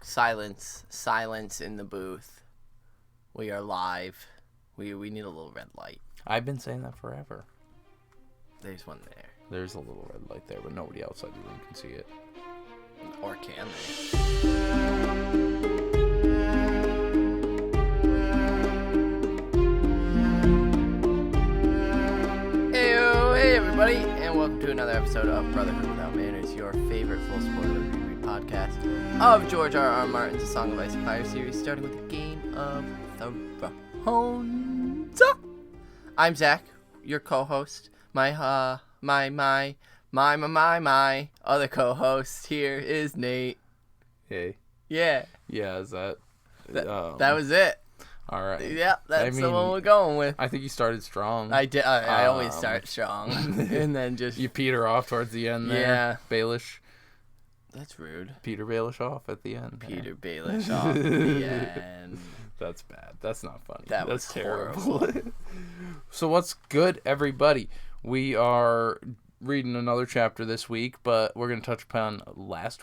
Silence in the booth. We are live. We need a little red light. I've been saying that forever. There's one there. There's a little red light there, but nobody outside the room can see it. Or can they? Hey everybody, and welcome to another episode of Brotherhood Without Manners, your favorite full spoiler reread podcast of George R.R. Martin's A Song of Ice and Fire series, starting with the Game of Thrones. I'm Zach, your co-host. My other co-host here is Nate. Hey. Yeah. Yeah, is that... that was it. All right. Yeah, that's the one we're going with. I think you started strong. I did. I always start strong, and then just you peter off towards the end there. Yeah. Baelish. That's rude. Peter Baelish off at the end. Peter Baelish off at the end. That's bad. That's not funny. That's terrible. So what's good, everybody? We are reading another chapter this week, but we're going to touch upon last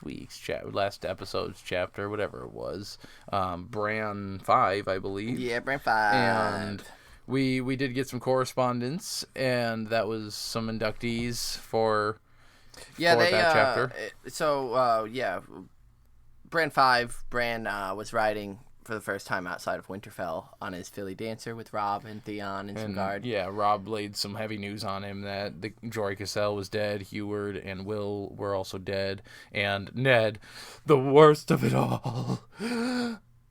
episode's chapter, whatever it was. Bran 5, I believe. Yeah, Bran 5. And we did get some correspondence, and that was some inductees for that chapter. Bran 5, Bran was riding for the first time outside of Winterfell on his Philly Dancer with Robb and Theon and some guard. Yeah, Robb laid some heavy news on him that the Jory Cassell was dead, Heward and Will were also dead, and Ned, the worst of it all,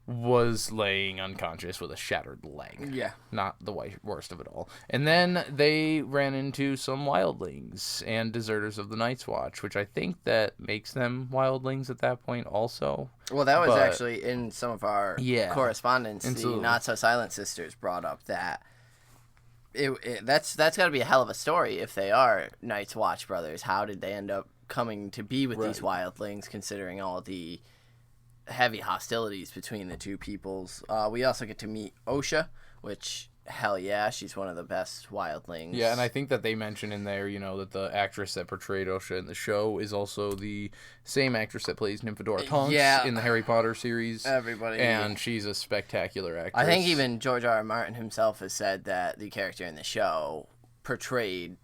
was laying unconscious with a shattered leg. Yeah. Not the worst of it all. And then they ran into some wildlings and deserters of the Night's Watch, which I think that makes them wildlings at that point also. Well, that was actually in some of our correspondence. The Not So Silent sisters brought up that that's got to be a hell of a story if they are Night's Watch brothers. How did they end up coming to be with these wildlings, considering all the heavy hostilities between the two peoples? We also get to meet Osha, which, hell yeah, she's one of the best wildlings. Yeah, and I think that they mention in there, that the actress that portrayed Osha in the show is also the same actress that plays Nymphadora Tonks in the Harry Potter series. Everybody. And she's a spectacular actress. I think even George R.R. Martin himself has said that the character in the show portrayed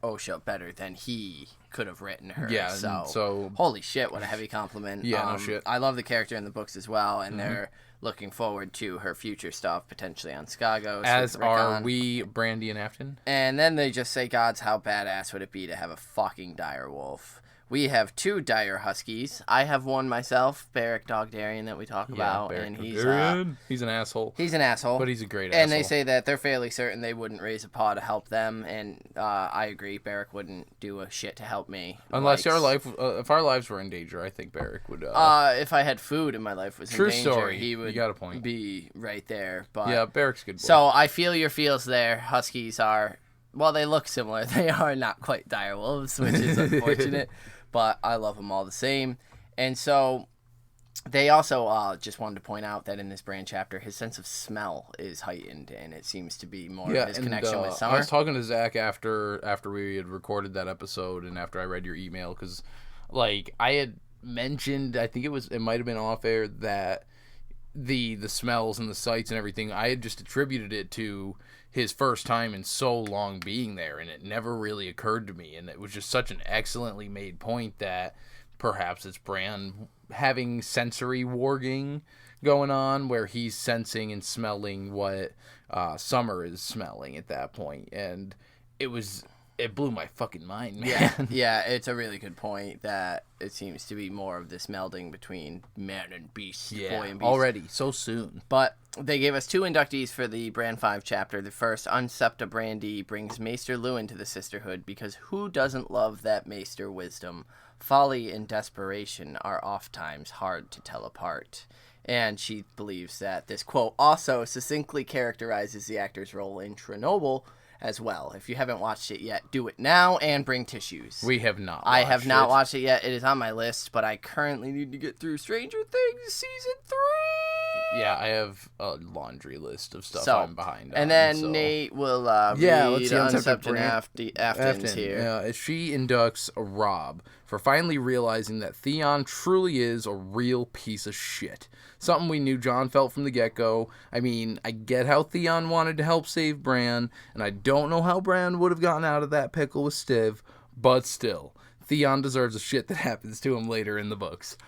Osha better than he could have written her. Yeah, so holy shit, what a heavy compliment. Yeah, no shit. I love the character in the books as well, and they're looking forward to her future stuff, potentially on Skagos. As are we, Brandy and Afton. And then they just say, gods, how badass would it be to have a fucking dire wolf? We have 2 dire huskies. I have one myself, Beric Dondarrion, that we talk about. Beric and he's an asshole. He's an asshole. But he's a great asshole. And they say that they're fairly certain they wouldn't raise a paw to help them. And I agree, Beric wouldn't do a shit to help me. Unless if our lives were in danger, I think Beric would. If I had food and my life was in danger, story. He would you got a point. Be right there. But yeah, Beric's a good boy. So I feel your feels there. Huskies are, well, they look similar. They are not quite dire wolves, which is unfortunate. But I love them all the same. And so they also just wanted to point out that in this Bran chapter, his sense of smell is heightened, and it seems to be more of his connection with Summer. I was talking to Zach after we had recorded that episode and after I read your email, because I had mentioned, I think it might have been off air, that the smells and the sights and everything, I had just attributed it to his first time in so long being there, and it never really occurred to me, and it was just such an excellently made point that perhaps it's Bran having sensory warging going on, where he's sensing and smelling what Summer is smelling at that point, and it blew my fucking mind, man. Yeah, it's a really good point that it seems to be more of this melding between man and beast, boy and beast. Already, so soon. But they gave us 2 inductees for the Bran 5 chapter. The first, Unsepta Brandy, brings Maester Luwin to the Sisterhood, because who doesn't love that Maester wisdom? Folly and desperation are oftentimes hard to tell apart. And she believes that this quote also succinctly characterizes the actor's role in Chernobyl as well. If you haven't watched it yet, do it now and bring tissues. We have not. I have not watched it yet. It is on my list, but I currently need to get through Stranger Things Season 3. Yeah, I have a laundry list of stuff So, I'm behind on. and then so. Nate will let's read see, Unaccepted Unaccepted Brand- Aftons here. She inducts Rob for finally realizing that Theon truly is a real piece of shit. Something we knew Jon felt from the get-go. I mean, I get how Theon wanted to help save Bran, and I don't know how Bran would have gotten out of that pickle with Stiv, but still, Theon deserves the shit that happens to him later in the books.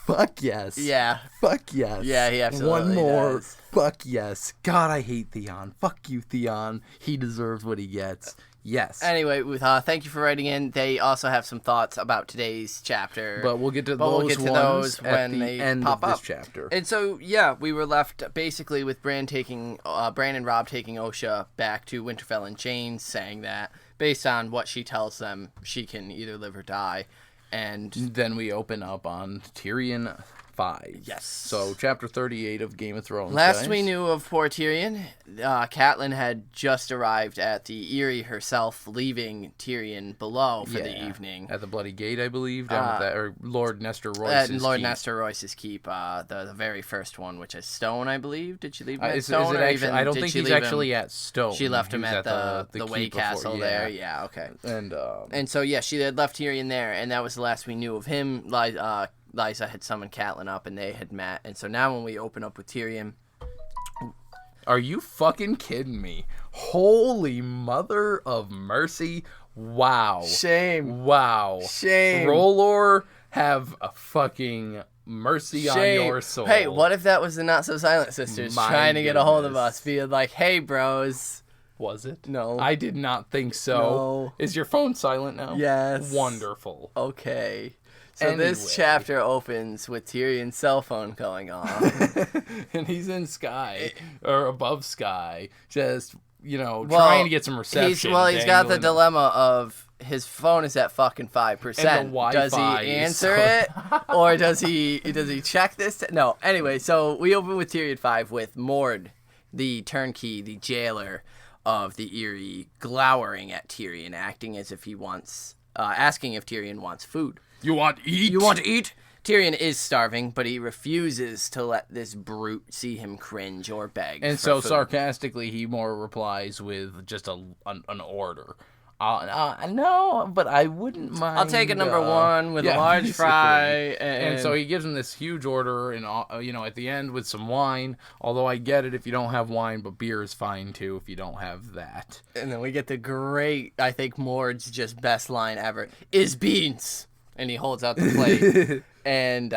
Fuck yes. Yeah. Fuck yes. Yeah, he absolutely One more. does. Fuck yes. God, I hate Theon. Fuck you, Theon. He deserves what he gets. Yes. Anyway, thank you for writing in. They also have some thoughts about today's chapter. But we'll get to those when at the they end pop of this up. chapter. And so, yeah, we were left basically with Bran and Rob taking Osha back to Winterfell in chains, saying that based on what she tells them, she can either live or die. And then we open up on Tyrion 5. Yes. So, chapter 38 of Game of Thrones. Last guys. we knew of poor Tyrion, Catelyn had just arrived at the Eyrie herself, leaving Tyrion below for the evening. At the Bloody Gate, I believe, down at that, or Lord Nestor Royce's Lord keep. Nestor Royce's keep, the very first one, which is Stone, I believe. Did she leave him at Is Stone? it actually, I don't think he's actually at Stone. She left him He was at the Way keep Castle before, there. Yeah, okay. And so, yeah, she had left Tyrion there, and that was the last we knew of him. Lysa had summoned Catelyn up, and they had met. And so now when we open up with Tyrion... Are you fucking kidding me? Holy mother of mercy. Wow. Shame. Wow. Shame. Rollor, have a fucking mercy on your soul. Hey, what if that was the Not So Silent Sisters trying to get a hold of us, being like, hey, bros. Was it? No. I did not think so. No. Is your phone silent now? Yes. Wonderful. Okay. So this chapter opens with Tyrion's cell phone going off. And he's in Sky, or above Sky, just, trying to get some reception. He's got the dilemma of his phone is at fucking 5%. And the Wi-Fi does he answer it? Or does he check this? No. Anyway, so we open with Tyrion 5 with Mord, the turnkey, the jailer of the Eyrie, glowering at Tyrion, acting as if he wants, asking if Tyrion wants food. You want to eat? You want to eat? Tyrion is starving, but he refuses to let this brute see him cringe or beg. And so, food. sarcastically, he more replies with just an order. No, but I wouldn't mind. I'll take a number one with a large basically. fry. And so he gives him this huge order, and at the end with some wine. Although I get it if you don't have wine, but beer is fine too if you don't have that. And then we get the great, I think Mord's just best line ever, is beans. And he holds out the plate. And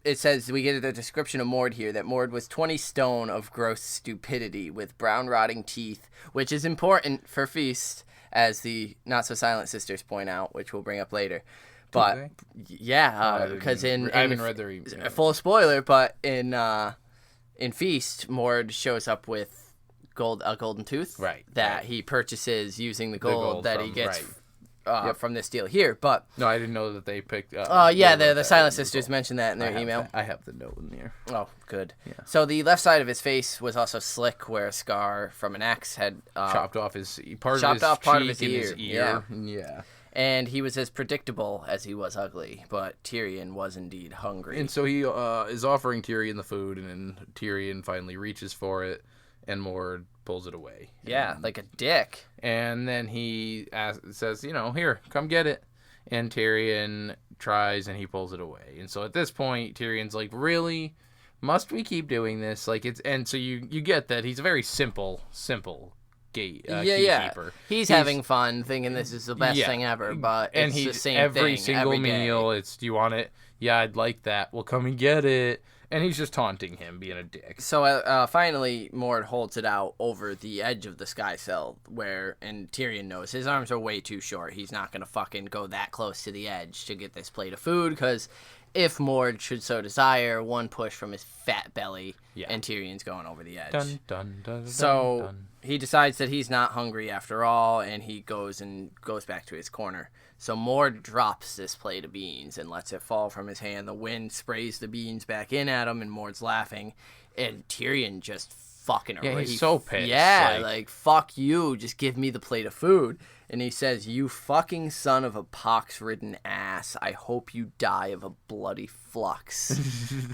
it says, we get the description of Mord here, that Mord was 20 stone of gross stupidity with brown rotting teeth, which is important for Feast, as the Not So Silent Sisters point out, which we'll bring up later. But, yeah, because I haven't read their email. Full spoiler, but in Feast, Mord shows up with a golden tooth. Right. That he purchases using the gold that he gets... from this deal here, but no, I didn't know that they picked. The Silent Sisters mentioned that in their email. I have the note in there. Oh, good. Yeah. So the left side of his face was also slick, where a scar from an axe had chopped off part of his ear. Yeah. And he was as predictable as he was ugly, but Tyrion was indeed hungry. And so he is offering Tyrion the food, and then Tyrion finally reaches for it, and Mord pulls it away. Yeah, like a dick. And then he says, here, come get it. And Tyrion tries, and he pulls it away. And so at this point, Tyrion's like, really? Must we keep doing this? And so you get that he's a very simple gatekeeper. He's having fun, thinking this is the best thing ever, but it's the same every thing single every day. meal. It's, do you want it? Yeah, I'd like that. Well, come and get it. And he's just taunting him, being a dick. So finally, Mord holds it out over the edge of the sky cell, and Tyrion knows his arms are way too short. He's not going to fucking go that close to the edge to get this plate of food, because if Mord should so desire, one push from his fat belly, and Tyrion's going over the edge. Dun, dun, dun, so dun. He decides that he's not hungry after all, and he goes back to his corner. So Mord drops this plate of beans and lets it fall from his hand. The wind sprays the beans back in at him, and Mord's laughing. And Tyrion just fucking... Yeah, he's so pissed. Yeah, like, fuck you, just give me the plate of food. And he says, you fucking son of a pox-ridden ass, I hope you die of a bloody flux.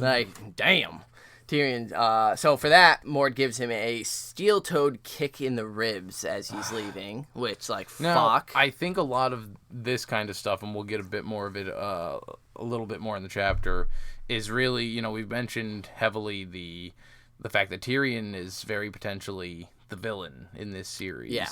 Like, damn. Tyrion, so for that, Mord gives him a steel-toed kick in the ribs as he's leaving, which, like, Now, fuck. I think a lot of this kind of stuff, and we'll get a bit more of it, a little bit more in the chapter, is really, you know, we've mentioned heavily the fact that Tyrion is very potentially the villain in this series. Yeah.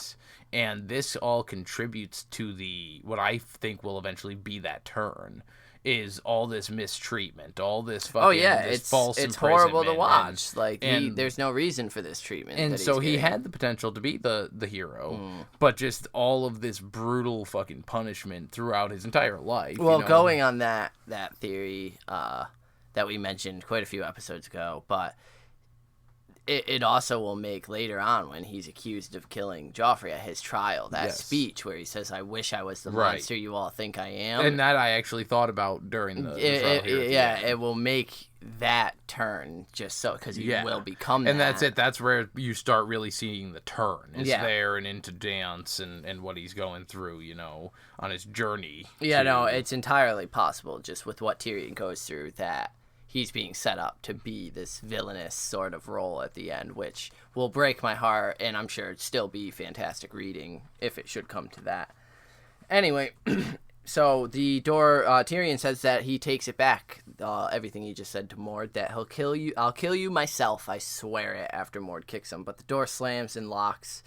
And this all contributes to what I think will eventually be that turn. Is all this mistreatment, all this fucking false it's horrible to imprisonment, watch. and There's no reason for this treatment. and that so he's he getting. had the potential to be the hero, but just all of this brutal fucking punishment throughout his entire life. Well, going on that theory that we mentioned quite a few episodes ago, but it also will make later on when he's accused of killing Joffrey at his trial, that speech where he says, "I wish I was the monster you all think I am." And that I actually thought about during the trial here. It will make that turn just so, because he will become that. And that's it. That's where you start really seeing the turn. Is there and into dance and what he's going through, you know, on his journey. Yeah, no, it's entirely possible just with what Tyrion goes through that he's being set up to be this villainous sort of role at the end, which will break my heart, and I'm sure it'd still be fantastic reading if it should come to that. Anyway, so the door, Tyrion says that he takes it back, everything he just said to Mord, that he'll kill you, I'll kill you myself, I swear it, after Mord kicks him. But the door slams and locks,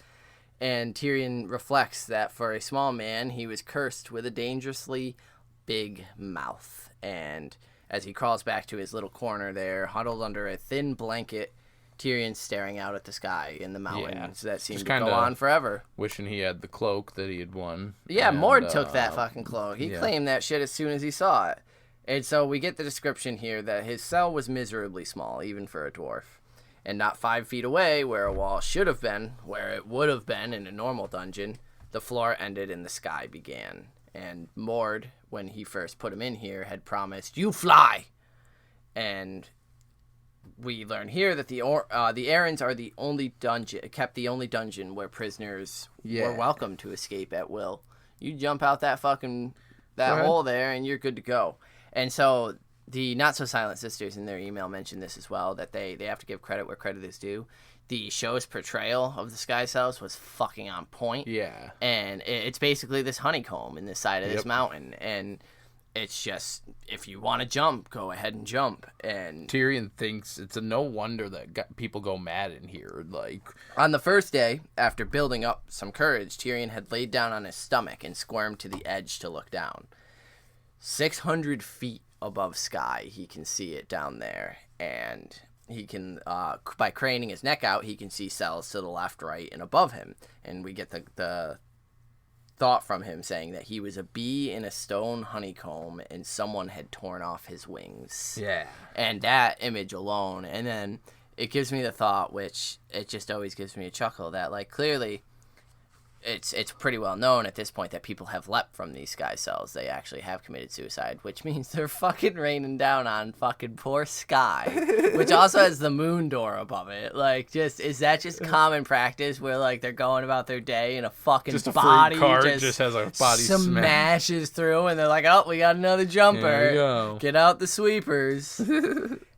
and Tyrion reflects that for a small man, he was cursed with a dangerously big mouth. And as he crawls back to his little corner there, huddled under a thin blanket, Tyrion's staring out at the sky in the mountains that seem to go on forever. Wishing he had the cloak that he had won. Yeah, Mord took that fucking cloak. He claimed that shit as soon as he saw it. And so we get the description here that his cell was miserably small, even for a dwarf. And not 5 feet away, where a wall should have been, where it would have been in a normal dungeon, the floor ended and the sky began. And Mord, when he first put him in here, had promised, "You fly!" And we learn here that the Arryns are the only dungeon where prisoners were welcome to escape at will. You jump out that hole there, and you're good to go. And so the Not So Silent Sisters in their email mentioned this as well, that they have to give credit where credit is due. The show's portrayal of the Sky Cells was fucking on point. Yeah. And it's basically this honeycomb in the side of this mountain. And it's just, if you want to jump, go ahead and jump. And Tyrion thinks it's a no wonder that people go mad in here. Like, on the first day, after building up some courage, Tyrion had laid down on his stomach and squirmed to the edge to look down. 600 feet above sky, he can see it down there. And he can, by craning his neck out, he can see cells to the left, right, and above him. And we get the thought from him saying that he was a bee in a stone honeycomb and someone had torn off his wings. Yeah. And that image alone, and then it gives me the thought, which it just always gives me a chuckle, that, like, clearly it's pretty well known at this point that people have leapt from these Sky Cells. They actually have committed suicide, which means they're fucking raining down on fucking poor Sky, which also has the moon door above it. Like, just, is that just common practice where, like, they're going about their day and a fucking body just has a body smashes through, and they're like, "Oh, we got another jumper. There you go. Get out the sweepers."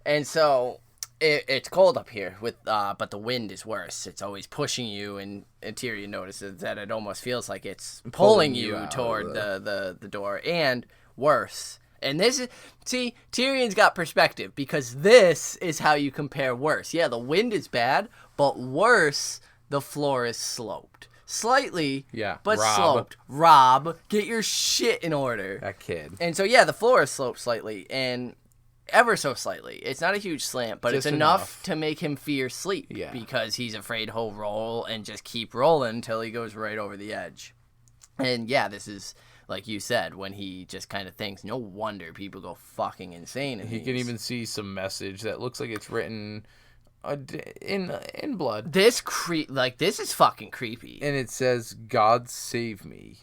And so it's cold up here, but the wind is worse. It's always pushing you, and Tyrion notices that it almost feels like it's pulling you toward the door, and worse. And this is, see, Tyrion's got perspective, because this is how you compare worse. Yeah, the wind is bad, but worse, the floor is sloped. Slightly, but sloped. Rob, get your shit in order. That kid. And so, yeah, the floor is sloped slightly, and ever so slightly. It's not a huge slant, but it's enough to make him fear sleep, because he's afraid he'll roll and just keep rolling until he goes right over the edge. And yeah, this is, like you said, when he just kind of thinks, no wonder people go fucking insane. He can even see some message that looks like it's written in blood. This is fucking creepy. And it says, "God save me.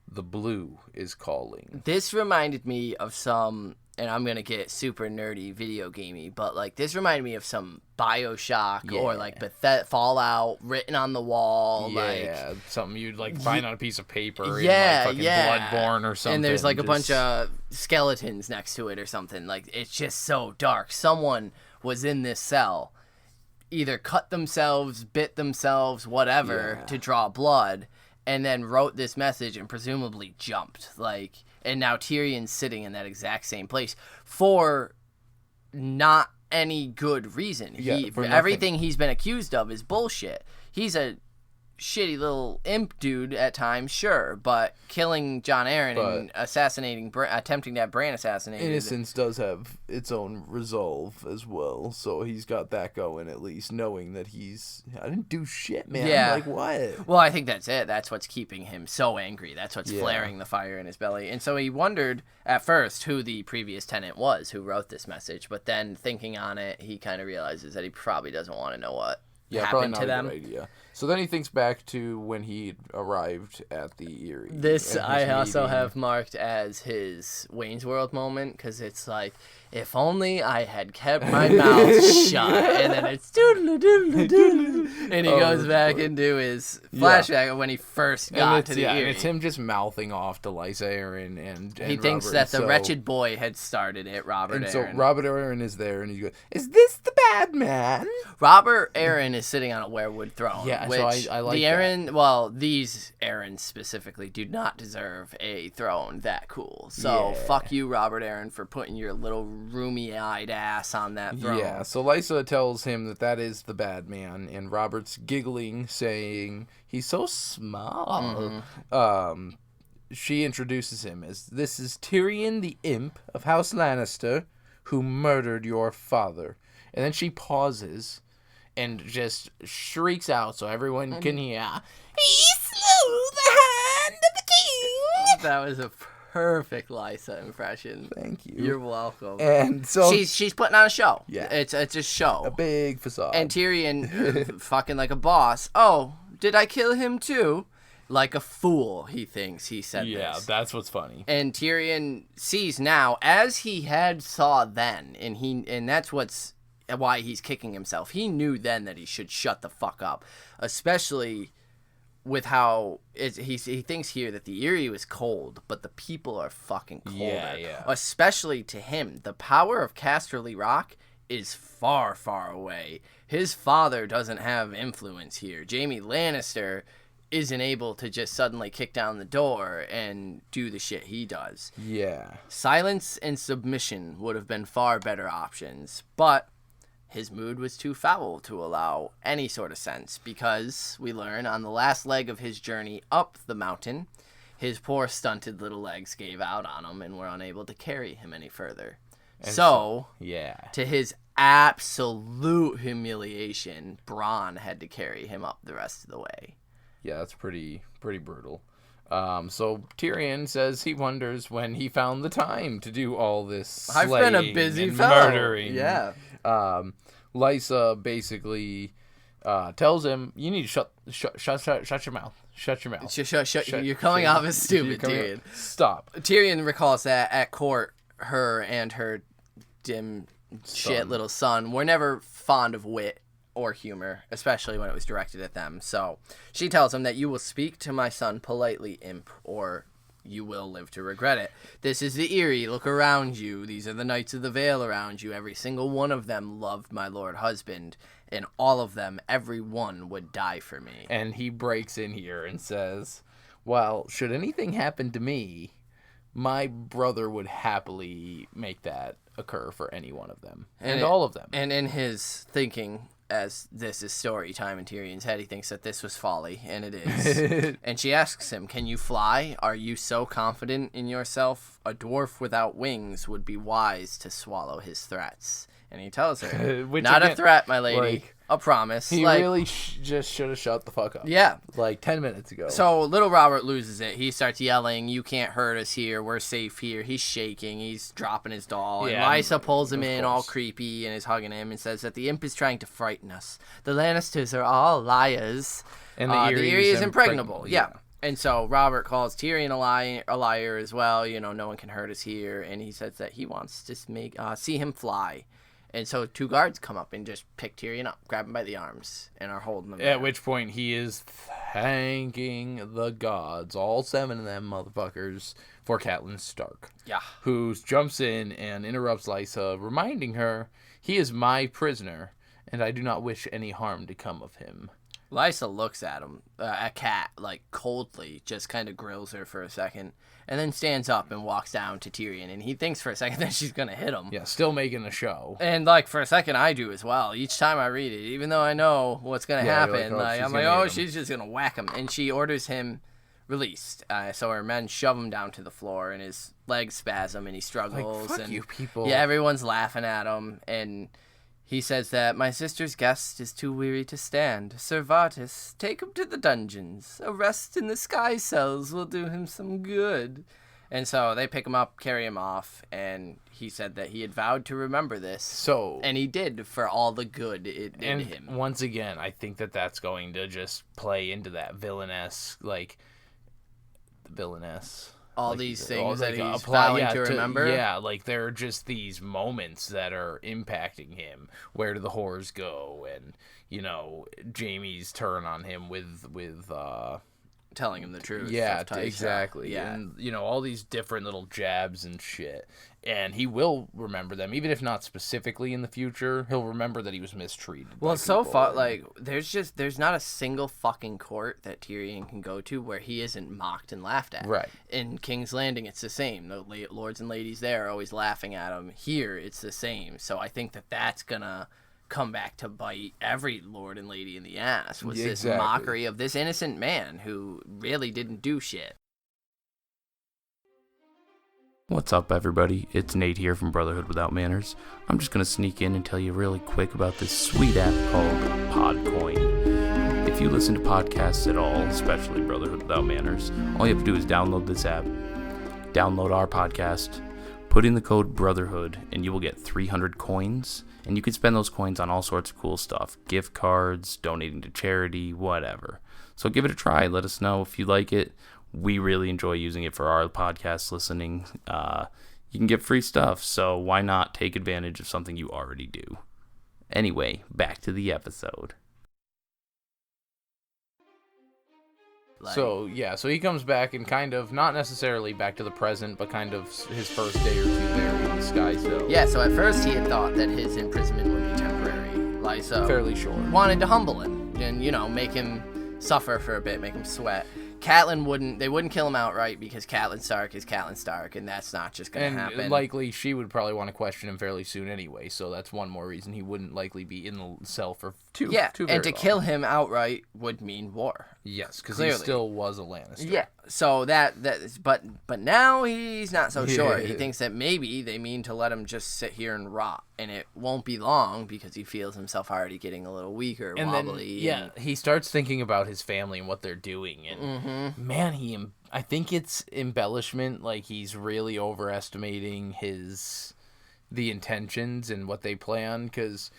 The blue is calling." This reminded me of some and I'm going to get super nerdy video gamey, but, like, this reminded me of some BioShock or, like, Fallout written on the wall. Yeah, like something you'd, like, find on a piece of paper yeah, in, like, fucking Bloodborne or something. And there's, like, a bunch of skeletons next to it or something. Like, it's just so dark. Someone was in this cell, either cut themselves, bit themselves, whatever, to draw blood, and then wrote this message and presumably jumped. Like, and now Tyrion's sitting in that exact same place for not any good reason. Everything he's been accused of is bullshit. He's a shitty little imp dude at times, sure, but killing John Arryn and attempting to have Bran assassinated. Innocence does have its own resolve as well, so he's got that going at least, knowing that I didn't do shit, man. Yeah. Like, what? Well, I think that's it. That's what's keeping him so angry. That's what's flaring the fire in his belly. And so he wondered at first who the previous tenant was who wrote this message, but then thinking on it, he kind of realizes that he probably doesn't want to know what happened to them. Idea. So then he thinks back to when he arrived at the Eyrie. This I also have marked as his Wayne's World moment, because it's like, if only I had kept my mouth shut. And then it's doodle doodle doodle, and he goes back into his flashback of when he first got to the Eyrie. And it's him just mouthing off to Lysa Arryn and he thinks Robert, that the wretched boy had started it, Robert Arryn. So Robert Arryn is there, and he goes, "Is this the bad man?" Robert Arryn is sitting on a werewood throne. Yeah, which so I like the that. Arryn, well, these Arryns specifically do not deserve a throne that cool. So fuck you, Robert Arryn, for putting your little roomy-eyed ass on that throne. Yeah, so Lysa tells him that is the bad man, and Robert's giggling, saying he's so small. She introduces him as, "This is Tyrion the Imp of House Lannister, who murdered your father." And then she pauses and just shrieks out so everyone can hear, "He slew the hand of the king!" That was a perfect Lysa impression. Thank you. You're welcome. And so she's putting on a show. Yeah. It's a show. A big facade. And Tyrion, fucking like a boss. "Oh, did I kill him too?" Like a fool, he thinks he said this. Yeah, that's what's funny. And Tyrion sees now, as he had saw then, and that's why he's kicking himself. He knew then that he should shut the fuck up, especially with how he thinks here that the Eyrie was cold, but the people are fucking colder. Yeah. Especially to him, the power of Casterly Rock is far, far away. His father doesn't have influence here. Jaime Lannister isn't able to just suddenly kick down the door and do the shit he does. Yeah. Silence and submission would have been far better options, but his mood was too foul to allow any sort of sense, because we learn on the last leg of his journey up the mountain, his poor stunted little legs gave out on him and were unable to carry him any further. So, to his absolute humiliation, Bronn had to carry him up the rest of the way. Yeah, that's pretty brutal. So Tyrion says he wonders when he found the time to do all this slaying. I've been a busy and fellow. Murdering. Yeah. Lysa basically tells him, "You need to shut your mouth. Shut your mouth. You're coming off as stupid, Tyrion. Stop." Tyrion recalls that at court, her and her dim shit little son were never fond of wit or humor, especially when it was directed at them. So she tells him that "you will speak to my son politely, imp, or you will live to regret it. This is the Eyrie. Look around you. These are the Knights of the Vale around you. Every single one of them loved my lord husband, and all of them, every one, would die for me." And he breaks in here and says, "Well, should anything happen to me, my brother would happily make that occur for any one of them, and all of them." And in his thinking, as this is story time in Tyrion's head, he thinks that this was folly, and it is. And she asks him, "Can you fly? Are you so confident in yourself? A dwarf without wings would be wise to swallow his threats." And he tells her, "Not a threat, my lady. A promise." He really just should have shut the fuck up. Yeah. Like 10 minutes ago. So little Robert loses it. He starts yelling, "You can't hurt us here. We're safe here." He's shaking. He's dropping his doll. Yeah, and Lysa pulls him in course. all creepy and is hugging him and says that the imp is trying to frighten us. The Lannisters are all liars. And the Eyrie is impregnable. Yeah. And so Robert calls Tyrion a liar as well. No one can hurt us here. And he says that he wants to see him fly. And so 2 guards come up and just pick Tyrion up, grab him by the arms, and are holding him there. At which point he is thanking the gods, all 7 of them motherfuckers, for Catelyn Stark. Yeah. Who jumps in and interrupts Lysa, reminding her, he is my prisoner, and I do not wish any harm to come of him. Lysa looks at him, at Cat, like, coldly, just kind of grills her for a second, and then stands up and walks down to Tyrion, and he thinks for a second that she's going to hit him. Yeah, still making a show. And, like, for a second, I do as well. Each time I read it, even though I know what's going to happen, I'm like, oh, she's just going to whack him. And she orders him released. So her men shove him down to the floor, and his legs spasm, and he struggles. Like, fuck you people. Yeah, everyone's laughing at him, and he says that my sister's guest is too weary to stand. Sir Vartus, take him to the dungeons. A rest in the sky cells will do him some good. And so they pick him up, carry him off, and he said that he had vowed to remember this. And he did, for all the good it did to him. Once again, I think that that's going to just play into that villainess. All these things that he's vowing to remember? Yeah, like there are just these moments that are impacting him. Where do the whores go? And, Jaime's turn on him with telling him the truth. Yeah, exactly. Yeah. And, all these different little jabs and shit. And he will remember them, even if not specifically in the future. He'll remember that he was mistreated. Well, so far, there's not a single fucking court that Tyrion can go to where he isn't mocked and laughed at. Right. In King's Landing, it's the same. The lords and ladies there are always laughing at him. Here, it's the same. So I think that that's gonna come back to bite every lord and lady in the ass. Was this mockery of this innocent man who really didn't do shit. What's up, everybody? It's Nate here from Brotherhood Without Manners. I'm just going to sneak in and tell you really quick about this sweet app called Podcoin. If you listen to podcasts at all, especially Brotherhood Without Manners, all you have to do is download this app, download our podcast, put in the code BROTHERHOOD, and you will get 300 coins, and you can spend those coins on all sorts of cool stuff. Gift cards, donating to charity, whatever. So give it a try. Let us know if you like it. We really enjoy using it for our podcast listening. You can get free stuff, so why not take advantage of something you already do? Anyway, back to the episode. So he comes back and kind of, not necessarily back to the present, but kind of his first day or two there in the sky cell. Yeah, so at first he had thought that his imprisonment would be temporary. Lysa fairly short. Wanted to humble him and, make him suffer for a bit, make him sweat. Catelyn wouldn't kill him outright because Catelyn Stark is Catelyn Stark, and that's not just going to happen. And likely she would probably want to question him fairly soon anyway, so that's one more reason he wouldn't likely be in the cell for too very long. Kill him outright would mean war. Yes, because he still was a Lannister. Yeah, so but now he's not so sure. He thinks that maybe they mean to let him just sit here and rot, and it won't be long because he feels himself already getting a little weaker, wobbly. Then, he starts thinking about his family and what they're doing, and man, I think it's embellishment. Like, he's really overestimating the intentions and what they plan, because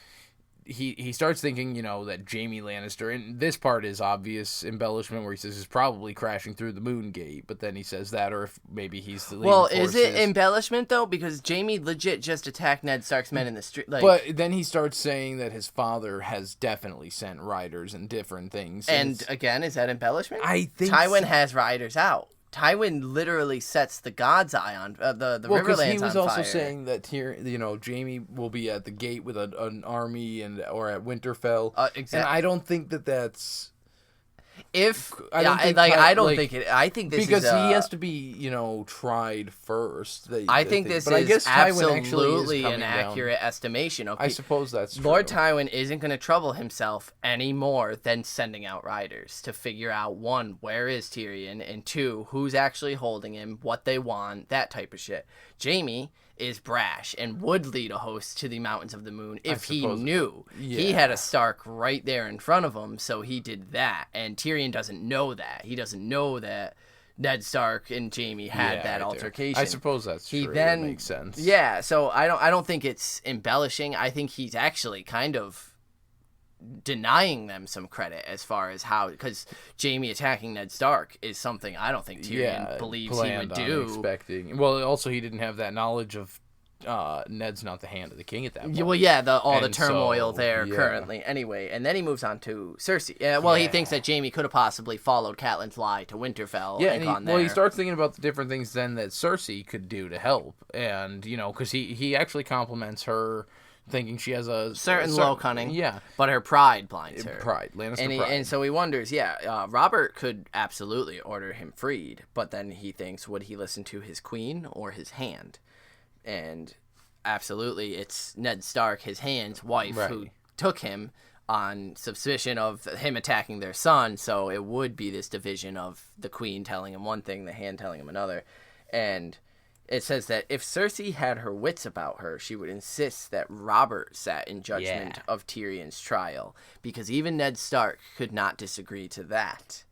he starts thinking, that Jaime Lannister, and this part is obvious embellishment where he says he's probably crashing through the moon gate, but then he says that, or if maybe he's the leading forces. Is it embellishment though? Because Jaime legit just attacked Ned Stark's men in the street. But then he starts saying that his father has definitely sent riders and different things. And again, is that embellishment? I think Tywin has riders out. Tywin literally sets the God's Eye on the Riverlands on fire. Well, he was also saying that here, Jaime will be at the gate with an army or at Winterfell. Exactly. And I don't think that's. I think this because is he has to be, tried first. I think this is absolutely an accurate estimation. Okay. I suppose that's true. Lord Tywin isn't going to trouble himself any more than sending out riders to figure out, one, where is Tyrion, and two, who's actually holding him, what they want, that type of shit. Jaime is brash and would lead a host to the Mountains of the Moon if he knew. Yeah. He had a Stark right there in front of him, so he did that. And Tyrion doesn't know that. He doesn't know that Ned Stark and Jaime had that altercation. I suppose that's true. That makes sense. Yeah, so I don't think it's embellishing. I think he's actually kind of denying them some credit as far as how, because Jaime attacking Ned Stark is something I don't think Tyrion believes he would do. Expecting. Well, also he didn't have that knowledge of Ned's not the hand of the king at that point. Well, yeah, all the turmoil there currently. Anyway, and then he moves on to Cersei. He thinks that Jaime could have possibly followed Catelyn's lie to Winterfell and gone there. Well, he starts thinking about the different things then that Cersei could do to help, and because he actually compliments her, thinking she has a certain low cunning, but her pride blinds her. Lannister pride. And so he wonders, Robert could absolutely order him freed, but then he thinks, would he listen to his queen or his hand? And absolutely, it's Ned Stark, his hand's wife, who took him on suspicion of him attacking their son. So it would be this division of the queen telling him one thing, the hand telling him another. And it says that if Cersei had her wits about her, she would insist that Robert sat in judgment of Tyrion's trial, because even Ned Stark could not disagree to that.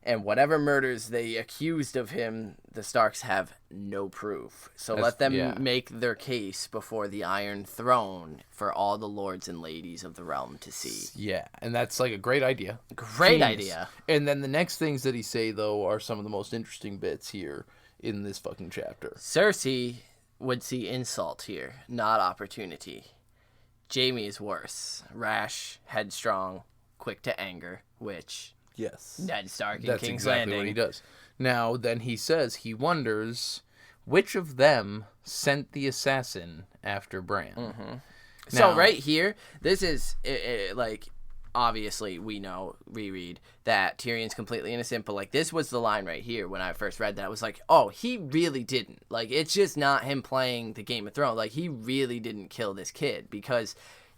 And whatever murders they accused of him, the Starks have no proof. So let them make their case before the Iron Throne for all the lords and ladies of the realm to see. Yeah, and that's like a great idea. Great idea. And then the next things that he say, though, are some of the most interesting bits here in this fucking chapter. Cersei would see insult here, not opportunity. Jaime is worse. Rash, headstrong, quick to anger, which... Yes. Ned Stark in That's King's exactly Landing. what he does. Now, then he says he wonders which of them sent the assassin after Bran. Mm-hmm. So right here, this is like, obviously we reread that Tyrion's completely innocent, but like this was the line right here when I first read that. I was like, oh, he really didn't. Like, it's just not him playing the Game of Thrones. Like, he really didn't kill this kid, because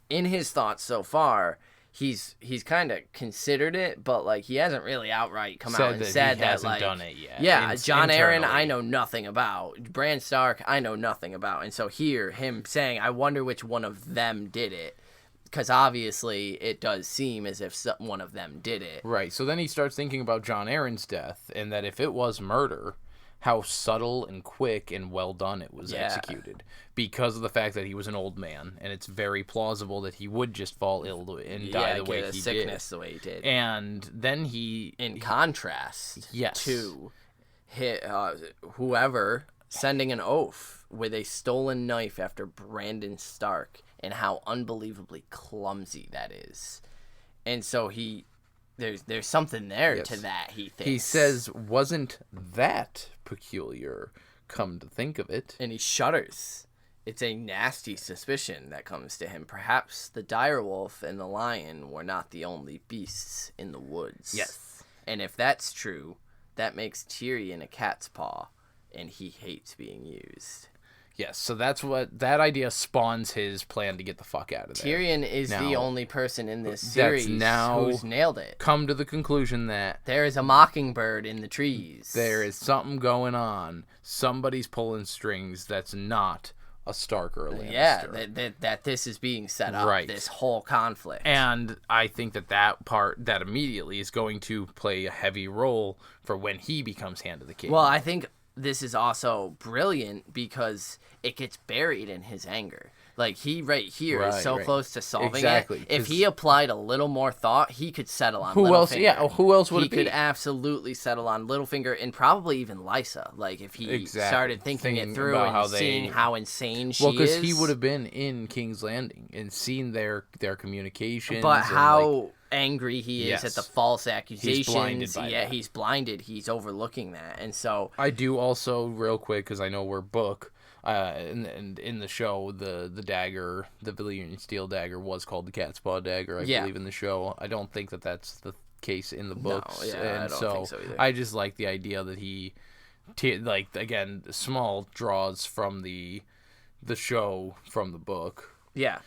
in his thoughts so far, he's kind of considered it, but like he hasn't really outright come out and said that, hasn't like, done it yet. Yeah, Jon Arryn, internally. I know nothing about. Bran Stark, I know nothing about. And so here, him saying, I wonder which one of them did it, because obviously it does seem as if one of them did it. Right. So then he starts thinking about Jon Arryn's death, and that if it was murder, how subtle and quick and well done it was executed, because of the fact that he was an old man, and it's very plausible that he would just fall ill and die the way he sickness did. The way he did. And then he, in contrast to whoever sending an oath with a stolen knife after Brandon Stark, and how unbelievably clumsy that is. And so there's something there to that, he thinks. He says, wasn't that peculiar, come to think of it? And he shudders. It's a nasty suspicion that comes to him. Perhaps the direwolf and the lion were not the only beasts in the woods. Yes. And if that's true, that makes Tyrion a cat's paw, and he hates being used. Yes, so that's what that idea spawns his plan to get the fuck out of there. Tyrion is the only person in this series who's nailed it. Come to the conclusion that there is a mockingbird in the trees. There is something going on. Somebody's pulling strings that's not a Stark or a Lannister. Yeah, that this is being set up, this whole conflict. And I think that part, that immediately is going to play a heavy role for when he becomes Hand of the King. Well, I think this is also brilliant because it gets buried in his anger. Like, he right here is so close to solving it. If he applied a little more thought, he could settle on Littlefinger. Yeah, who else would he could absolutely settle on Littlefinger, and probably even Lysa. Like, if he started thinking it through and seeing how insane she is. Well, because he would have been in King's Landing and seen their communications. But how angry he is at the false accusations. He's blinded by that. He's blinded. He's overlooking that. And so I do also, real quick, because I know we're book, and in the show, the dagger, the Valyrian steel dagger, was called the cat's paw dagger, I believe, in the show. I don't think that's the case in the books. No, I don't think so either. I just like the idea that he, again, small draws from the show from the book. Yeah.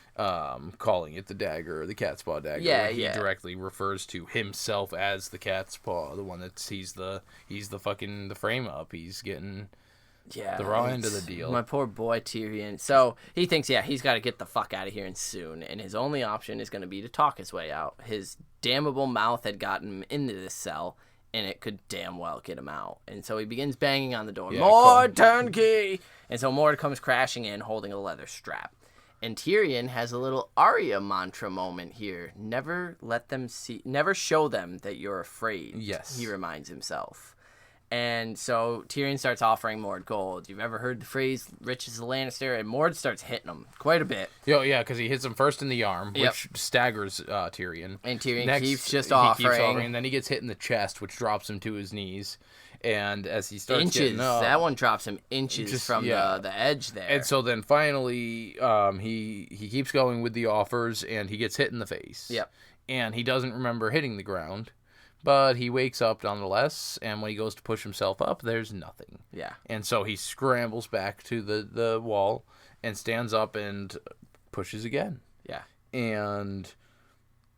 Calling it the dagger or the cat's paw dagger. Yeah, he directly refers to himself as the cat's paw, the one that he's the fucking the frame up. He's getting the raw end of the deal. My poor boy Tyrion. So he thinks, he's got to get the fuck out of here and soon, and his only option is going to be to talk his way out. His damnable mouth had gotten him into this cell, and it could damn well get him out. And so he begins banging on the door. Mord, turnkey! And so Mord comes crashing in, holding a leather strap. And Tyrion has a little Arya mantra moment here. Never show them that you're afraid. Yes. He reminds himself. And so Tyrion starts offering Mord gold. You've ever heard the phrase, rich as a Lannister? And Mord starts hitting him quite a bit. Yeah, because he hits him first in the arm, which staggers Tyrion. And Tyrion Next, keeps just he offering. keeps offering. And then he gets hit in the chest, which drops him to his knees. And as he starts getting up, that one drops him inches from the edge there. And so then finally, he keeps going with the offers, and he gets hit in the face. Yep. And he doesn't remember hitting the ground. But he wakes up nonetheless, and when he goes to push himself up, there's nothing. Yeah. And so he scrambles back to the wall and stands up and pushes again. Yeah. And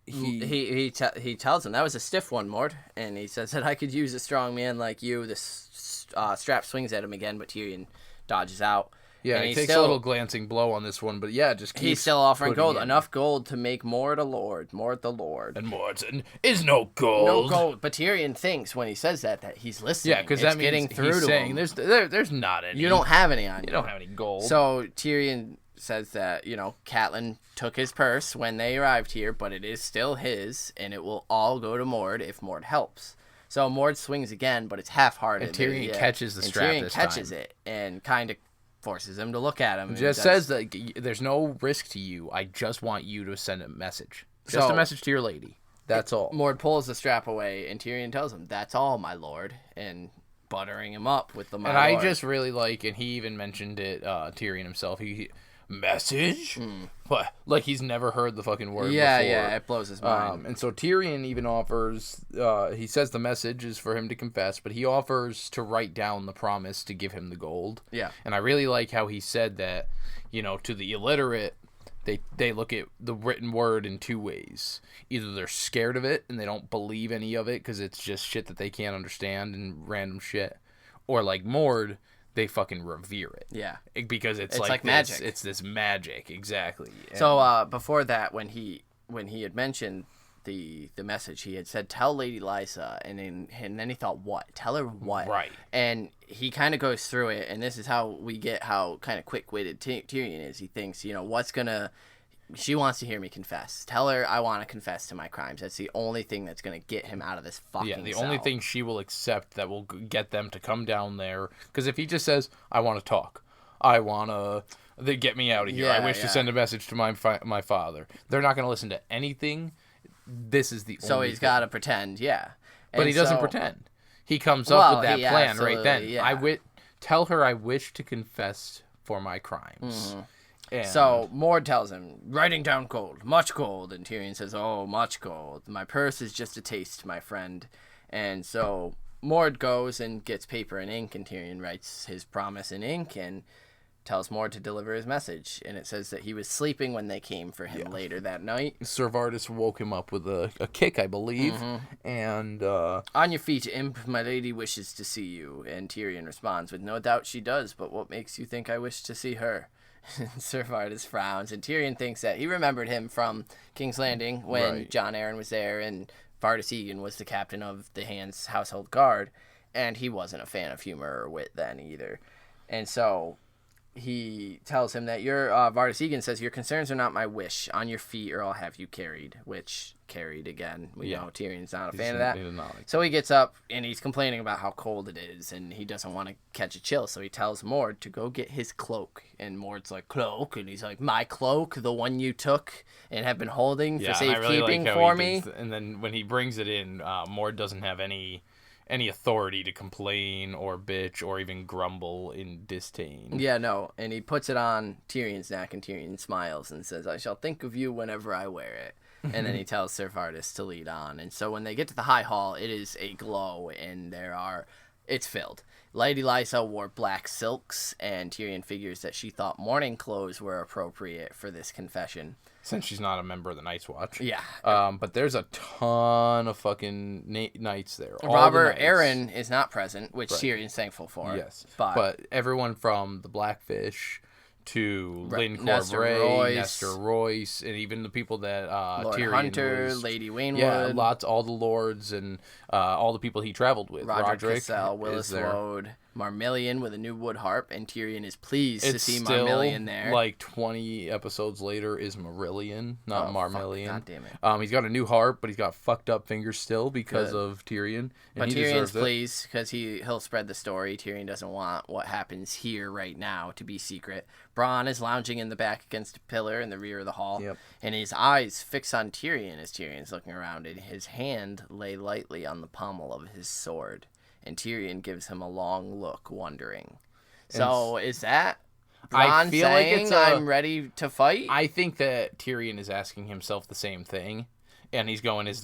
he tells him, that was a stiff one, Mord. And he says that I could use a strong man like you. This strap swings at him again, but Tyrion dodges out. Yeah, he takes a little glancing blow on this one, but yeah, just keeps he's still offering gold. In. Enough gold to make Mord a lord. Mord the lord. And Mord is no gold. No gold. But Tyrion thinks when he says that he's listening. Yeah, because that means getting through he's to saying him. There's not any. You don't have any on you. You don't have any gold. So Tyrion says that, Catelyn took his purse when they arrived here, but it is still his, and it will all go to Mord if Mord helps. So Mord swings again, but it's half-hearted. And Tyrion catches the strap Tyrion this catches time. it and kind of forces him to look at him. Just says that there's no risk to you. I just want you to send a message. Just a message to your lady. That's all. Mord pulls the strap away, and Tyrion tells him, that's all, my lord, and buttering him up with the my and lord. I just really like, and he even mentioned it, Tyrion himself, message? What? Like he's never heard the fucking word before. Yeah, it blows his mind. And so Tyrion even offers, he says the message is for him to confess, but he offers to write down the promise to give him the gold. Yeah. And I really like how he said that, to the illiterate, they look at the written word in two ways. Either they're scared of it and they don't believe any of it because it's just shit that they can't understand and random shit. Or like Mord, they fucking revere it. Yeah. Because it's like this, magic. It's this magic, exactly. And so before that, when he had mentioned the message, he had said, tell Lady Lysa, and then he thought, what? Tell her what? Right. And he kind of goes through it, and this is how we get how kind of quick-witted Tyrion is. He thinks, she wants to hear me confess. Tell her I want to confess to my crimes. That's the only thing that's going to get him out of this fucking cell. Only thing she will accept that will get them to come down there. Because if he just says, I want to talk. I want to... They get me out of here. I wish to send a message to my father. They're not going to listen to anything. This is the only So he's got to pretend, yeah. But he doesn't pretend. He comes up with that plan right then. Yeah. Tell her I wish to confess for my crimes. Mm-hmm. And so Mord tells him, writing down gold, much gold. And Tyrion says, oh, much gold. My purse is just a taste, my friend. And so Mord goes and gets paper and ink, and Tyrion writes his promise in ink and tells Mord to deliver his message. And it says that he was sleeping when they came for him later that night. Ser Vardis woke him up with a kick, I believe. Mm-hmm. And on your feet, imp, my lady wishes to see you. And Tyrion responds with, no doubt she does, but what makes you think I wish to see her? Ser Vardis frowns, and Tyrion thinks that he remembered him from King's Landing when Jon Arryn was there, and Vardis Egan was the captain of the Hand's household guard, and he wasn't a fan of humor or wit then either. And so he tells him that Vardis Egan says, your concerns are not my wish. On your feet or I'll have you carried, which carried again. We know Tyrion's not a fan of that. So he gets up and he's complaining about how cold it is and he doesn't want to catch a chill. So he tells Mord to go get his cloak. And Mord's like, cloak? And he's like, my cloak, the one you took and have been holding for safekeeping for me. And then when he brings it in, Mord doesn't have any authority to complain or bitch or even grumble in disdain. Yeah, no. And he puts it on Tyrion's neck, and Tyrion smiles and says, I shall think of you whenever I wear it. And then he tells Ser Vardis to lead on. And so when they get to the High Hall, it is a glow, and it's filled. Lady Lysa wore black silks, and Tyrion figures that she thought mourning clothes were appropriate for this confession. Since she's not a member of the Night's Watch. Yeah. But there's a ton of fucking knights there. Robert Arryn is not present, which Tyrion's thankful for. Yes. But everyone from the Blackfish to Lynn Corbray, Nestor Royce, and even the people that Lord Tyrion Hunter, was, Lady Waynwood. Yeah, all the lords and all the people he traveled with. Roderick Cassell, Willis Wode, Marmillion with a new wood harp, and Tyrion is pleased to see still, Marmillion there. like 20 episodes later, is Marillion, not Marmillion. God damn it. He's got a new harp, but he's got fucked up fingers still because of Tyrion. But Tyrion's pleased because he'll spread the story. Tyrion doesn't want what happens here right now to be secret. Bronn is lounging in the back against a pillar in the rear of the hall, and his eyes fix on Tyrion as Tyrion's looking around, and his hand lay lightly on the pommel of his sword. And Tyrion gives him a long look, wondering. So is that Bronn saying I'm ready to fight? I think that Tyrion is asking himself the same thing, and he's going, is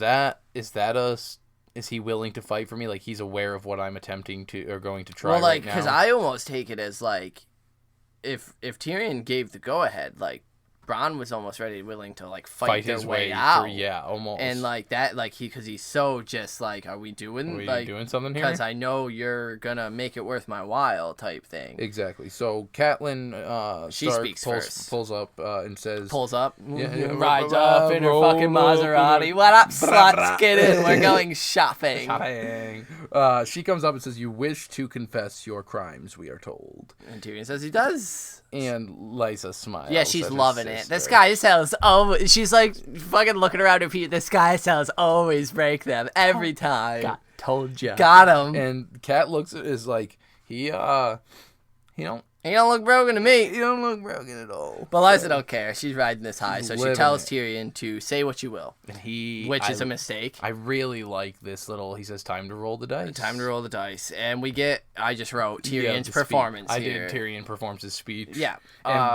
he willing to fight for me? Like, he's aware of what I'm attempting to or going to try right now. Well, like, because I almost take it as, like, if Tyrion gave the go-ahead, like, Bronn was almost willing to, like, fight their his way out. Almost. And, like, that, like, because he's so just, like, are we doing something here? Because I know you're gonna make it worth my while type thing. Exactly. So, Catelyn, she speaks first. Pulls up and says... Pulls up? Yeah, rides off in her fucking Maserati. What up, sluts? Get in. We're going shopping. She comes up and says, you wish to confess your crimes, we are told. And Tyrion says he does. And Lysa smiles. Yeah, she's loving it. This guy sells she's like fucking looking around her feet. This guy sells always break them every time. God, told ya. Got him. And Cat looks at is like he don't look broken to me. He don't look broken at all. But Lysa don't care. She's riding this high, so she tells Tyrion to say what you will. And which is a mistake. I really like this little, he says, time to roll the dice. Time to roll the dice. And we get, I just wrote Tyrion's performance here. I did Tyrion performs his speech. Yeah.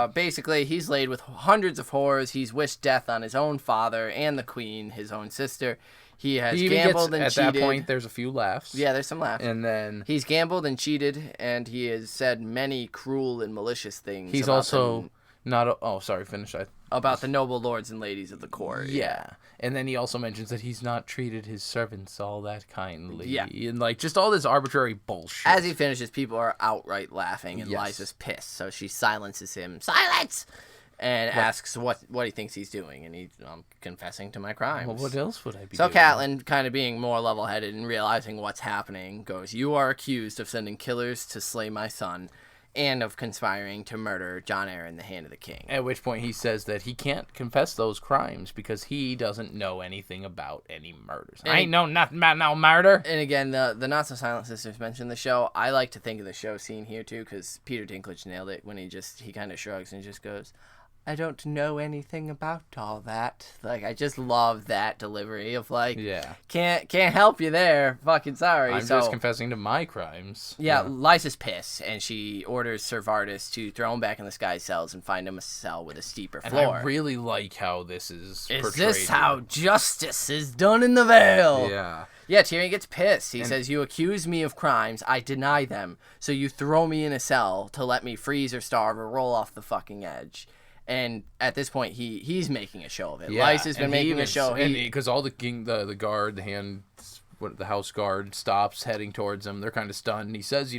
Basically, he's laid with hundreds of whores. He's wished death on his own father and the queen, his own sister. He has gambled and cheated. At that point, there's a few laughs. Yeah, there's some laughs. And then... He's gambled and cheated, and he has said many cruel and malicious things. He's also not... finish. About the noble lords and ladies of the court. Yeah. And then he also mentions that he's not treated his servants all that kindly. Yeah. And, like, just all this arbitrary bullshit. As he finishes, people are outright laughing, and Lysa's pissed, so she silences him. Silence! And asks what he thinks he's doing, and I'm confessing to my crimes. Well, what else would I be doing? So Catelyn, kind of being more level-headed and realizing what's happening, goes, you are accused of sending killers to slay my son, and of conspiring to murder Jon Arryn, the Hand of the King. At which point he says that he can't confess those crimes because he doesn't know anything about any murders. I ain't know nothing about no murder. And again, the Not So Silent Sisters mentioned the show. I like to think of the show scene here, too, because Peter Dinklage nailed it when he kind of shrugs and just goes... I don't know anything about all that. Like, I just love that delivery of like, can't help you there. Fucking sorry. I'm just confessing to my crimes. Yeah, Lysa's pissed, and she orders Ser Vardis to throw him back in the sky cells and find him a cell with a steeper floor. And I really like how this is portrayed. Is this how justice is done in the Vale? Yeah. Yeah, Tyrion gets pissed. He says, you accuse me of crimes, I deny them, so you throw me in a cell to let me freeze or starve or roll off the fucking edge. And at this point, he's making a show of it. Yeah, Lysa's been making a show. Because all the guard, the house guard stops heading towards him. They're kind of stunned. And he says,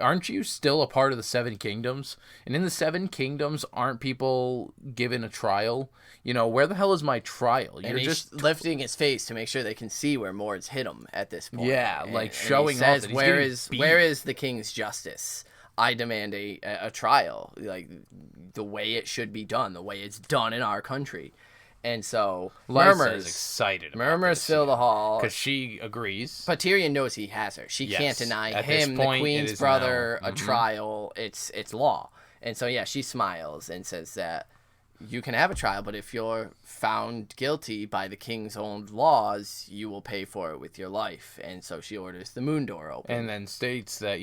aren't you still a part of the Seven Kingdoms? And in the Seven Kingdoms, aren't people given a trial? Where the hell is my trial? You're just lifting his face to make sure they can see where Mord's hit him at this point. Yeah, showing off that where is the king's justice? I demand a trial, like the way it should be done, the way it's done in our country. And so Lysa is excited. Murmurs fill the hall because she agrees. But Tyrion knows he has her. She can't deny him, the queen's brother, a trial. It's law. And so she smiles and says that you can have a trial, but if you're found guilty by the king's own laws, you will pay for it with your life. And so she orders the moon door open, and then states that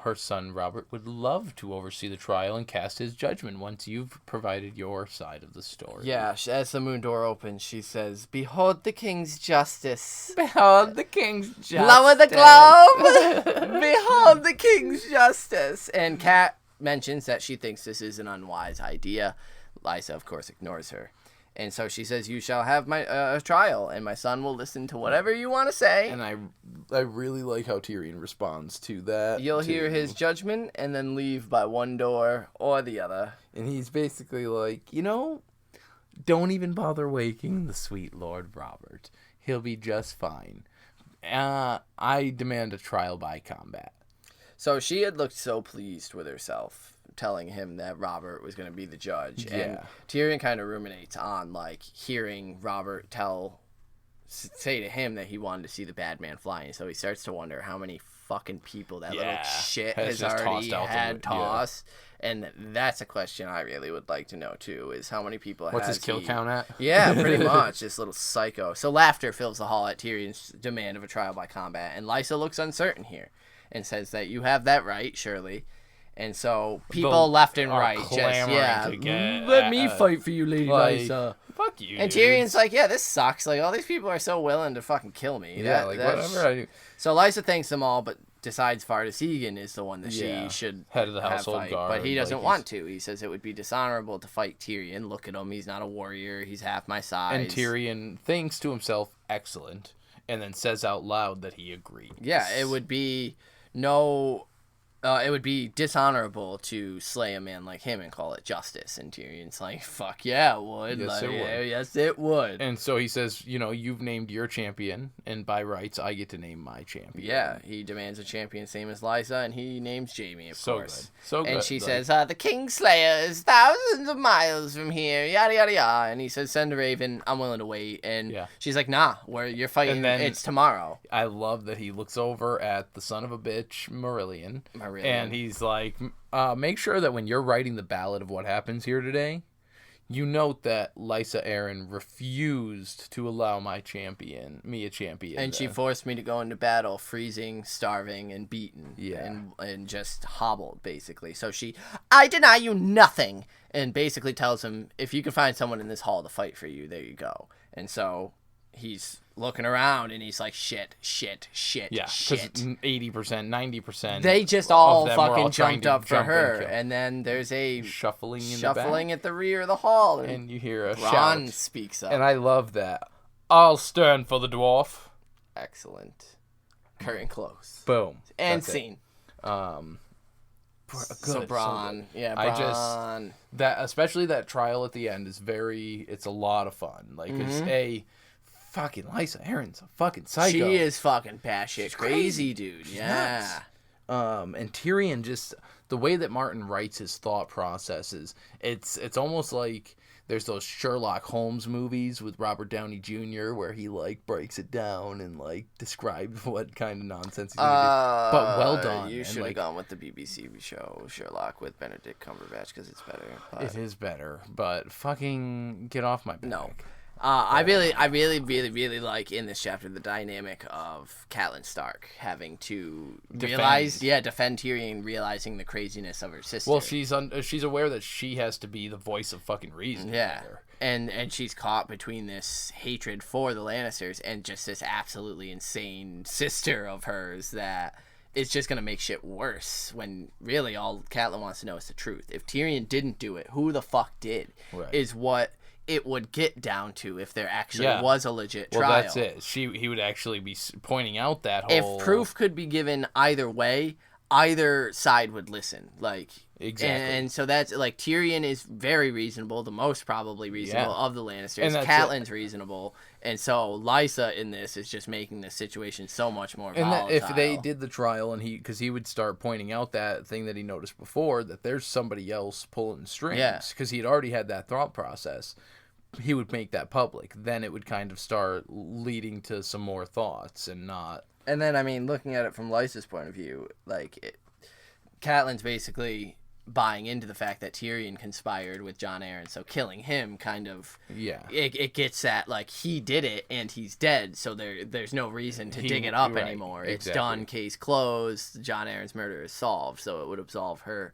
her son Robert would love to oversee the trial and cast his judgment once you've provided your side of the story. Yeah, as the moon door opens, she says, behold the king's justice. Behold the king's justice. Lower the globe. Behold the king's justice. And Kat mentions that she thinks this is an unwise idea. Lysa, of course, ignores her. And so she says, you shall have my trial, and my son will listen to whatever you want to say. And I really like how Tyrion responds to that. You'll hear his judgment and then leave by one door or the other. And he's basically like, don't even bother waking the sweet Lord Robert. He'll be just fine. I demand a trial by combat. So she had looked so pleased with herself, telling him that Robert was going to be the judge. Yeah. And Tyrion kind of ruminates on, like, hearing Robert say to him that he wanted to see the bad man flying. So he starts to wonder how many fucking people that little shit has just already tossed tossed. And that's a question I really would like to know, too, is how many people What's his kill count at? Yeah, pretty much. This little psycho. So laughter fills the hall at Tyrion's demand of a trial by combat. And Lysa looks uncertain here and says that you have that right, surely. And so people left and right just, let me fight for you, Lady Lysa. Fuck you, And dude. Tyrion's like, yeah, this sucks. Like, all these people are so willing to fucking kill me. Yeah, whatever I do. So Lysa thanks them all, but decides Vardis Egan is the one that she should head of the household fight. guard. But he doesn't want to. He says it would be dishonorable to fight Tyrion. Look at him. He's not a warrior. He's half my size. And Tyrion thinks to himself, excellent, and then says out loud that he agrees. Yeah, it would be it would be dishonorable to slay a man like him and call it justice. And Tyrion's like, fuck yeah, it would. Yes, it would. Yes, it would. And so he says, you've named your champion, and by rights, I get to name my champion. Yeah, he demands a champion same as Lysa, and he names Jaime, of course. Good. So good. And she says, the Kingslayer is thousands of miles from here, yada, yada, yada. And he says, send a raven, I'm willing to wait. And she's like, nah, you're fighting, and then it's tomorrow. I love that he looks over at the son of a bitch, Marillion. And he's like, make sure that when you're writing the ballad of what happens here today, you note that Lysa Arryn refused to allow me a champion. And she forced me to go into battle, freezing, starving, and beaten. Yeah. And just hobbled, basically. So I deny you nothing. And basically tells him, if you can find someone in this hall to fight for you, there you go. And so he's looking around and he's like, shit. Yeah, because 80%, 90%. They just all fucking jumped up for her. And then there's a shuffling at the rear of the hall. And you hear a Bronn shout. speaks up. And I love that. I'll stand for the dwarf. Excellent. Curtain close. Boom. And scene. So Bronn. Yeah, Bronn. Especially that trial at the end is it's a lot of fun. Like, it's fucking Lysa Arryn's a fucking psycho. She is fucking batshit crazy, dude. Yeah. And Tyrion just, the way that Martin writes his thought processes, it's almost like there's those Sherlock Holmes movies with Robert Downey Jr. where he like breaks it down and like describes what kind of nonsense he's gonna do. But well done. You should have gone with the BBC show Sherlock with Benedict Cumberbatch because it's better. It is better, but fucking get off my back. No. I really like in this chapter the dynamic of Catelyn Stark having to defend Tyrion, realizing the craziness of her sister. Well, she's aware that she has to be the voice of fucking reason. Yeah, and she's caught between this hatred for the Lannisters and just this absolutely insane sister of hers that it's just gonna make shit worse. When really all Catelyn wants to know is the truth. If Tyrion didn't do it, who the fuck did? Right. Is what it would get down to if there actually was a legit trial. Well, that's it. He would actually be pointing out that whole... If proof could be given either way, either side would listen. Like, exactly. And so that's, like, Tyrion is very reasonable, the most probably reasonable of the Lannisters. And Catelyn's reasonable. And so Lysa in this is just making the situation so much more volatile. And if they did the trial, and because he would start pointing out that thing that he noticed before, that there's somebody else pulling strings, because he'd already had that thought process, he would make that public. Then it would kind of start leading to some more thoughts and not... And then, I mean, looking at it from Lysa's point of view, like, Catelyn's basically buying into the fact that Tyrion conspired with Jon Arryn, so killing him kind of... Yeah. It gets at, like, he did it and he's dead, so there's no reason to dig it up anymore. Exactly. It's done, case closed, Jon Arryn's murder is solved, so it would absolve her.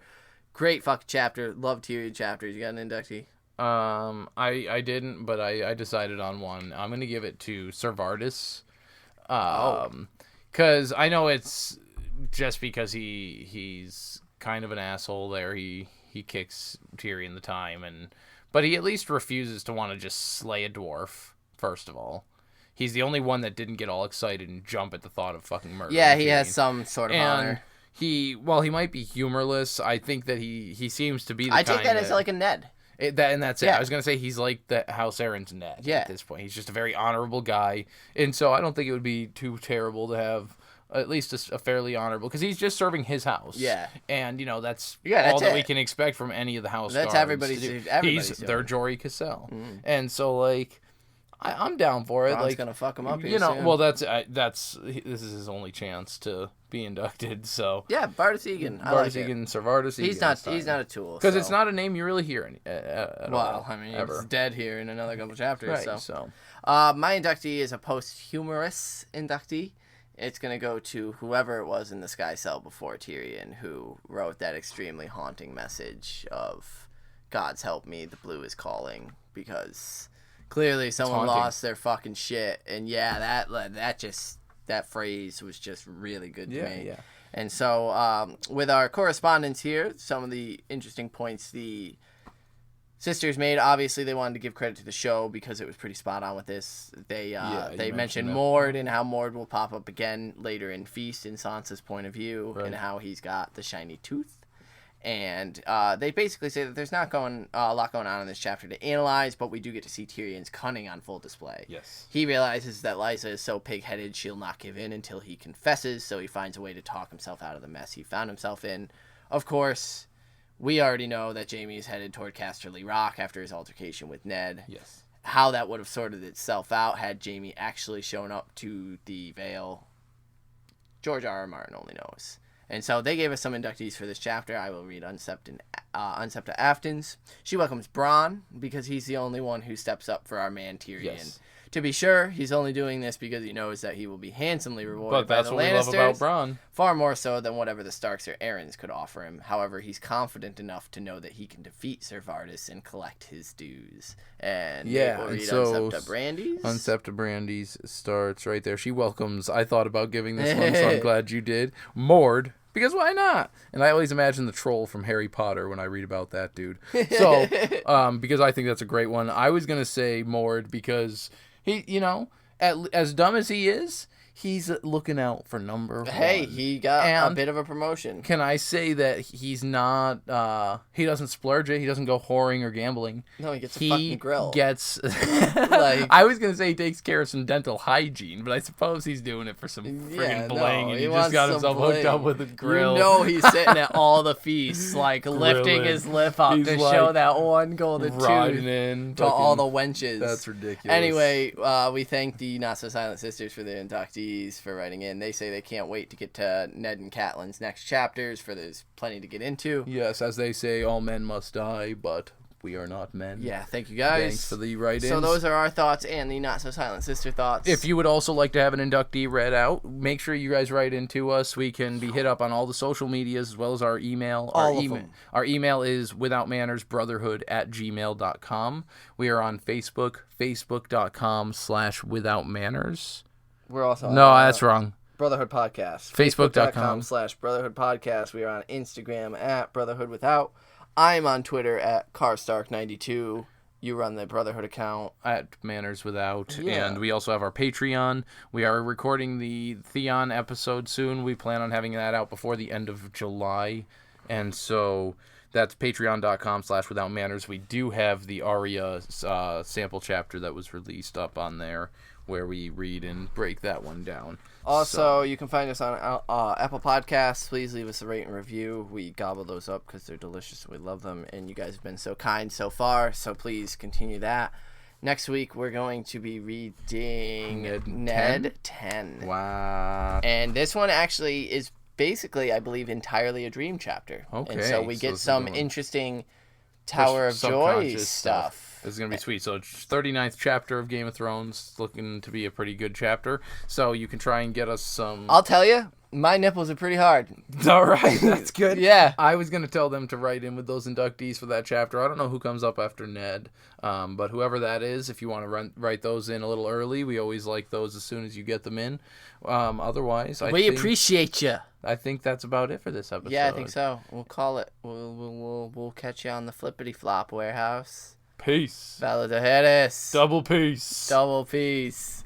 Great fucking chapter. Love Tyrion chapters. You got an inductee? I didn't, but I decided on one. I'm going to give it to Ser Vardis. Because I know it's just because he's kind of an asshole there. He kicks Tyrion the time, but he at least refuses to want to just slay a dwarf, first of all. He's the only one that didn't get all excited and jump at the thought of fucking murder. Yeah, he has some sort of honor. He might be humorless. I think that he seems to be the I take that as like a Ned. And that's it. Yeah. I was going to say he's like the House Arryn's Ned at this point. He's just a very honorable guy. And so I don't think it would be too terrible to have at least a fairly honorable, because he's just serving his house. Yeah. And, that's that's all that it. we can expect from any of the house That's guards. everybody's They're Jory Cassell. And so, like, I'm down for it. Bronn's like, gonna fuck him up here soon. well, this is his only chance to be inducted, so. Yeah, Vardis Egan. I Vardis like Egan, Sir Vardis Egan. He's not a tool. Because it's not a name you really hear at well, all, I mean, ever. he's dead here in another couple chapters. Right, so. My inductee is a posthumous inductee. It's going to go to whoever it was in the Sky Cell before Tyrion who wrote that extremely haunting message of God's help me, the blue is calling, because clearly someone lost their fucking shit. And yeah, that phrase was just really good to me. Yeah. And so with our correspondence here, some of the interesting points the sisters made, obviously they wanted to give credit to the show because it was pretty spot on with this. They mentioned Mord and how Mord will pop up again later in Feast in Sansa's point of view, and how he's got the shiny tooth. And they basically say that there's not a lot going on in this chapter to analyze, but we do get to see Tyrion's cunning on full display. Yes. He realizes that Lysa is so pig-headed she'll not give in until he confesses, so he finds a way to talk himself out of the mess he found himself in. Of course, we already know that Jaime is headed toward Casterly Rock after his altercation with Ned. Yes. How that would have sorted itself out had Jaime actually shown up to the Vale, George R.R. Martin only knows. And so they gave us some inductees for this chapter. I will read Unsepta Afton's. She welcomes Bronn because he's the only one who steps up for our man Tyrion. Yes. To be sure, he's only doing this because he knows that he will be handsomely rewarded by the Lannisters. But that's what we love about Bronn. Far more so than whatever the Starks or Arryns could offer him. However, he's confident enough to know that he can defeat Sir Vardis and collect his dues. And yeah, we'll read so Unsepta Brandy's. Unsepta Brandy's starts right there. She welcomes. I thought about giving this one, so I'm glad you did. Mord. Because why not? And I always imagine the troll from Harry Potter when I read about that dude. So, because I think that's a great one. I was going to say Mord because he, as dumb as he is, he's looking out for number one. Hey, he got a bit of a promotion. Can I say that he's not, he doesn't splurge it. He doesn't go whoring or gambling. No, he gets a fucking grill. I was going to say he takes care of some dental hygiene, but I suppose he's doing it for some friggin' bling, and he just got himself hooked up with a grill. He's sitting at all the feasts, lifting his lip up to show that one golden tooth to all the wenches. That's ridiculous. Anyway, we thank the Not So Silent Sisters for their inductees for writing in. They say they can't wait to get to Ned and Catelyn's next chapters, for there's plenty to get into. Yes, as they say, all men must die, but we are not men. Yeah, thank you guys. Thanks for the write-ins. So those are our thoughts and the Not So Silent Sister thoughts. If you would also like to have an inductee read out, make sure you guys write into us. We can be hit up on all the social medias as well as our email. Our email is withoutmannersbrotherhood@gmail.com. We are on Facebook, facebook.com/withoutmanners. We're also that's wrong. Brotherhood Podcast. Facebook.com/Brotherhood Podcast. We are on Instagram at Brotherhood Without. I'm on Twitter at Carstark92. You run the Brotherhood account at Manners Without. Yeah. And we also have our Patreon. We are recording the Theon episode soon. We plan on having that out before the end of July. And so that's patreon.com/withoutmanners. We do have the Arya sample chapter that was released up on there, where we read and break that one down. Also, you can find us on Apple Podcasts. Please leave us a rate and review. We gobble those up because they're delicious. We love them, and you guys have been so kind so far, so please continue that. Next week, we're going to be reading Ned 10. Wow. And this one actually is basically, I believe, entirely a dream chapter. Okay. And so we get some interesting Tower of Joy stuff. This is going to be sweet. So it's 39th chapter of Game of Thrones. Looking to be a pretty good chapter. So you can try and get us some... I'll tell you, my nipples are pretty hard. All right, that's good. Yeah. I was going to tell them to write in with those inductees for that chapter. I don't know who comes up after Ned, but whoever that is, if you want to write those in a little early, we always like those as soon as you get them in. Otherwise, we appreciate you. I think that's about it for this episode. Yeah, I think so. We'll call it. We'll catch you on the flippity flop warehouse. Peace. Valadaheres. Double peace. Double peace.